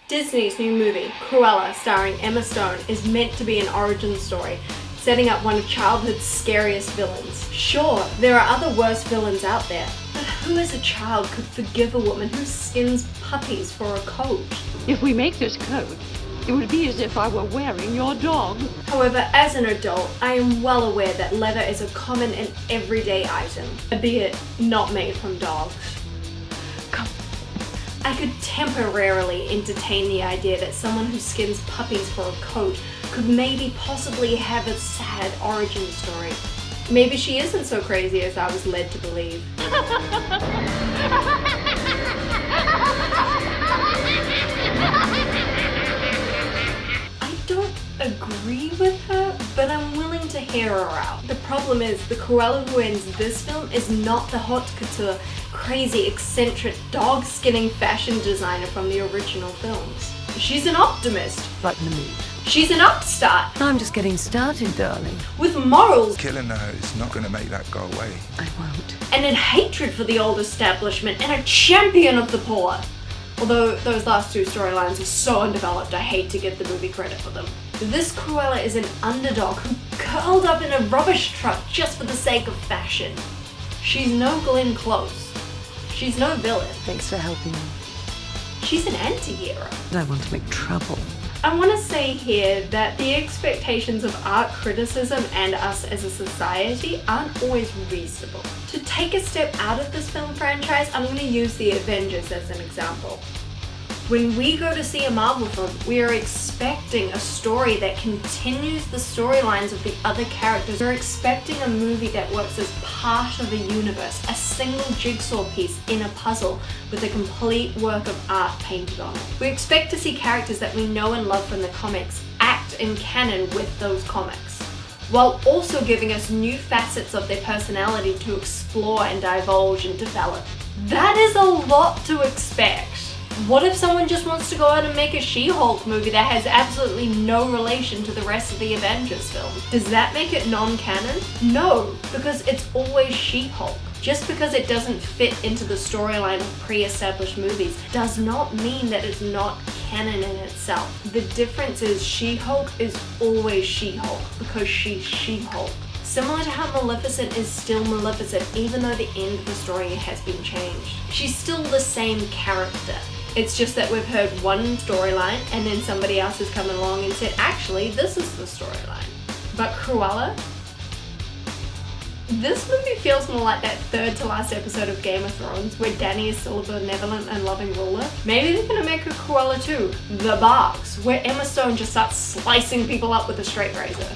Disney's new movie, Cruella, starring Emma Stone, is meant to be an origin story, setting up one of childhood's scariest villains. Sure, there are other worse villains out there, but who as a child could forgive a woman who skins puppies for a coat? If we make this coat, it would be as if I were wearing your dog. However, as an adult, I am well aware that leather is a common and everyday item, albeit not made from dogs. Come. I could temporarily entertain the idea that someone who skins puppies for a coat could maybe possibly have a sad origin story. Maybe she isn't so crazy as I was led to believe. I don't agree with her, but I'm willing to hear her out. The problem is, the Cruella who ends this film is not the haute couture, crazy, eccentric, dog-skinning fashion designer from the original films. She's an optimist. Lighten the mood. She's an upstart. I'm just getting started, darling. With morals. Killing her is not going to make that go away. I won't. And in hatred for the old establishment and a champion of the poor. Although those last two storylines are so undeveloped, I hate to give the movie credit for them. This Cruella is an underdog who curled up in a rubbish truck just for the sake of fashion. She's no Glenn Close. She's no villain. Thanks for helping me. She's an anti-hero. I want to make trouble. I want to say here that the expectations of art criticism and us as a society aren't always reasonable. To take a step out of this film franchise, I'm going to use the Avengers as an example. When we go to see a Marvel film, we are expecting a story that continues the storylines of the other characters. We're expecting a movie that works as part of a universe, a single jigsaw piece in a puzzle with a complete work of art painted on it. We expect to see characters that we know and love from the comics act in canon with those comics, while also giving us new facets of their personality to explore and divulge and develop. That is a lot to expect. What if someone just wants to go out and make a She-Hulk movie that has absolutely no relation to the rest of the Avengers film? Does that make it non-canon? No, because it's always She-Hulk. Just because it doesn't fit into the storyline of pre-established movies does not mean that it's not canon in itself. The difference is She-Hulk is always She-Hulk because she's She-Hulk. Similar to how Maleficent is still Maleficent even though the end of the story has been changed. She's still the same character. It's just that we've heard one storyline and then somebody else has come along and said, actually, this is the storyline. But Cruella? This movie feels more like that third to last episode of Game of Thrones where Dany is still a benevolent and loving ruler. Maybe they're gonna make a Cruella too, The Barks, where Emma Stone just starts slicing people up with a straight razor.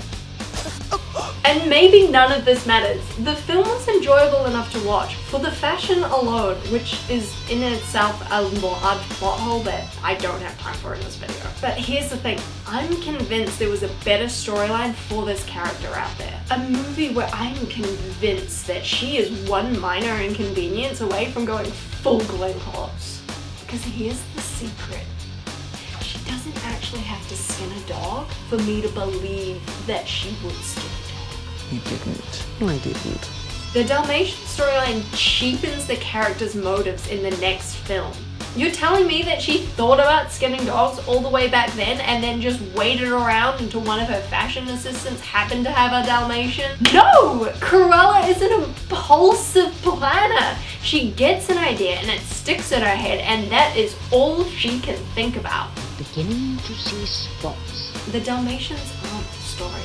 And maybe none of this matters. The film was enjoyable enough to watch for the fashion alone, which is in itself a large plot hole that I don't have time for in this video. But here's the thing, I'm convinced there was a better storyline for this character out there. A movie where I'm convinced that she is one minor inconvenience away from going full Glenn Close. Because here's the secret. She doesn't actually have to skin a dog for me to believe that she would skin a dog. You didn't. I didn't. The Dalmatian storyline cheapens the character's motives in the next film. You're telling me that she thought about skinning dogs all the way back then and then just waited around until one of her fashion assistants happened to have a Dalmatian? No! Cruella is an impulsive planner. She gets an idea and it sticks in her head and that is all she can think about. Beginning to see spots. The Dalmatians aren't the story.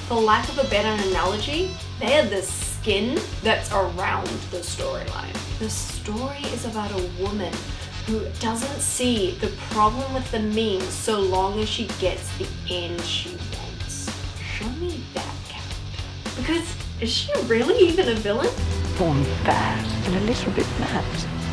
For lack of a better analogy, they are the skin that's around the storyline. The story is about a woman who doesn't see the problem with the means so long as she gets the end she wants. Show me that character. Because is she really even a villain? Born bad and a little bit mad.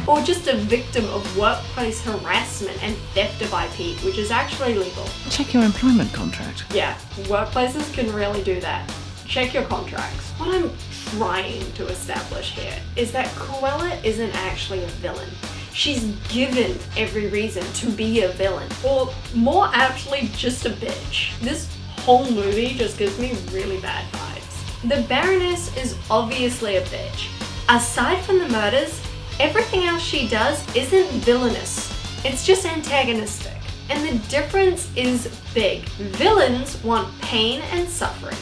Or just a victim of workplace harassment and theft of IP, which is actually legal. Check your employment contract. Yeah, workplaces can really do that. Check your contracts. What I'm trying to establish here is that Cruella isn't actually a villain. She's given every reason to be a villain, or more aptly, just a bitch. This whole movie just gives me really bad vibes. The Baroness is obviously a bitch. Aside from the murders, everything else she does isn't villainous. It's just antagonistic. And the difference is big. Villains want pain and suffering.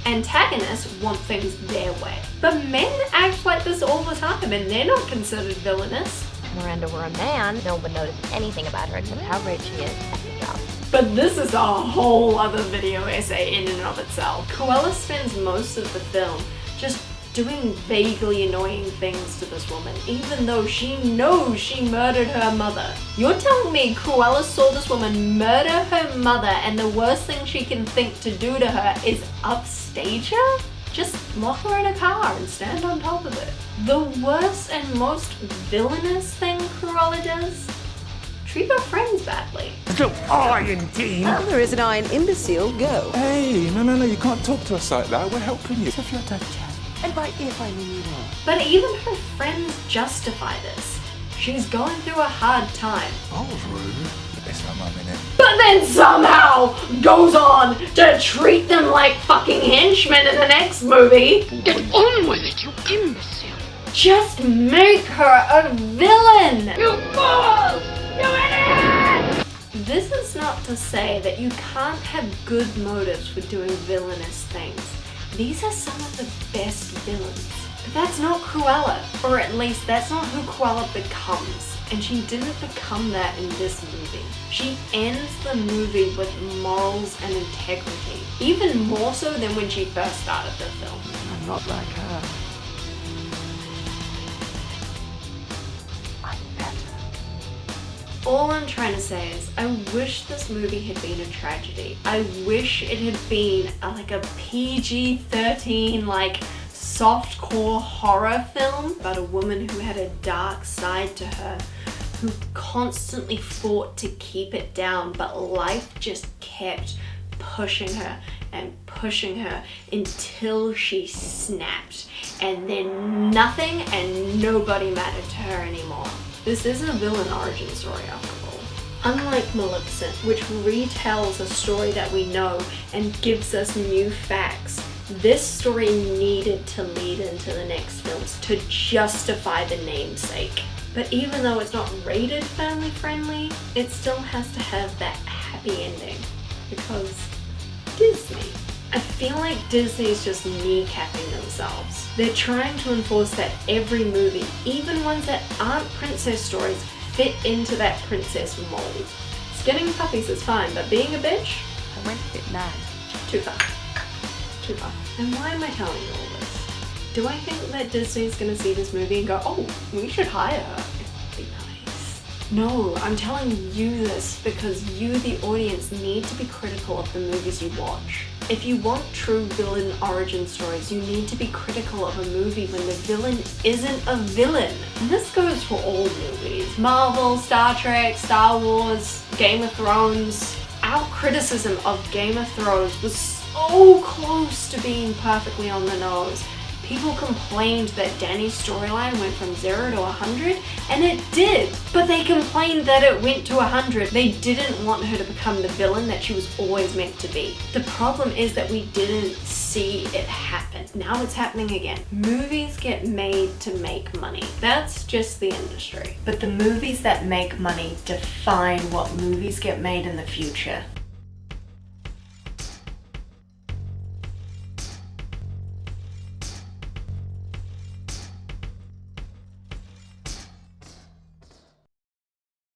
Antagonists want things their way. But men act like this all the time and they're not considered villainous. If Miranda were a man, no one would notice anything about her except how great she is at the job. But this is a whole other video essay in and of itself. Cruella spends most of the film just doing vaguely annoying things to this woman, even though she knows she murdered her mother. You're telling me Cruella saw this woman murder her mother and the worst thing she can think to do to her is upstage her? Just lock her in a car and stand on top of it. The worst and most villainous thing Cruella does? Treat her friends badly. So iron team. There is an iron imbecile. Go. Hey, no, you can't talk to us like that. We're helping you. If you're done, Chad. And by if I mean you are. But even her friends justify this. She's going through a hard time. I was rude. It's my mum, innit? But then somehow goes on to treat them like fucking henchmen in the next movie. Get on with it, you imbecile! Just make her a villain! You fools! You idiot! This is not to say that you can't have good motives for doing villainous things. These are some of the best villains. But that's not Cruella, or at least that's not who Cruella becomes. And she didn't become that in this movie. She ends the movie with morals and integrity, even more so than when she first started the film. I'm not like her. I'm better. All I'm trying to say is, I wish this movie had been a tragedy. I wish it had been like a PG-13, like softcore horror film about a woman who had a dark side to her, who constantly fought to keep it down, but life just kept pushing her and pushing her until she snapped, and then nothing and nobody mattered to her anymore. This isn't a villain origin story after all. Unlike Maleficent, which retells a story that we know and gives us new facts, this story needed to lead into the next films to justify the namesake. But even though it's not rated family friendly, it still has to have that happy ending. Because Disney. I feel like Disney's just kneecapping themselves. They're trying to enforce that every movie, even ones that aren't princess stories, fit into that princess mold. Skinning puppies is fine, but being a bitch? I went a bit mad. Too far. Too far. And why am I telling you all this? Do I think that Disney's gonna see this movie and go, oh, we should hire her? It'd be nice. No, I'm telling you this because you, the audience, need to be critical of the movies you watch. If you want true villain origin stories, you need to be critical of a movie when the villain isn't a villain. And this goes for all movies. Marvel, Star Trek, Star Wars, Game of Thrones. Our criticism of Game of Thrones was so close to being perfectly on the nose. People complained that Dany's storyline went from 0 to 100, and it did. But they complained that it went to 100. They didn't want her to become the villain that she was always meant to be. The problem is that we didn't see it happen. Now it's happening again. Movies get made to make money. That's just the industry. But the movies that make money define what movies get made in the future.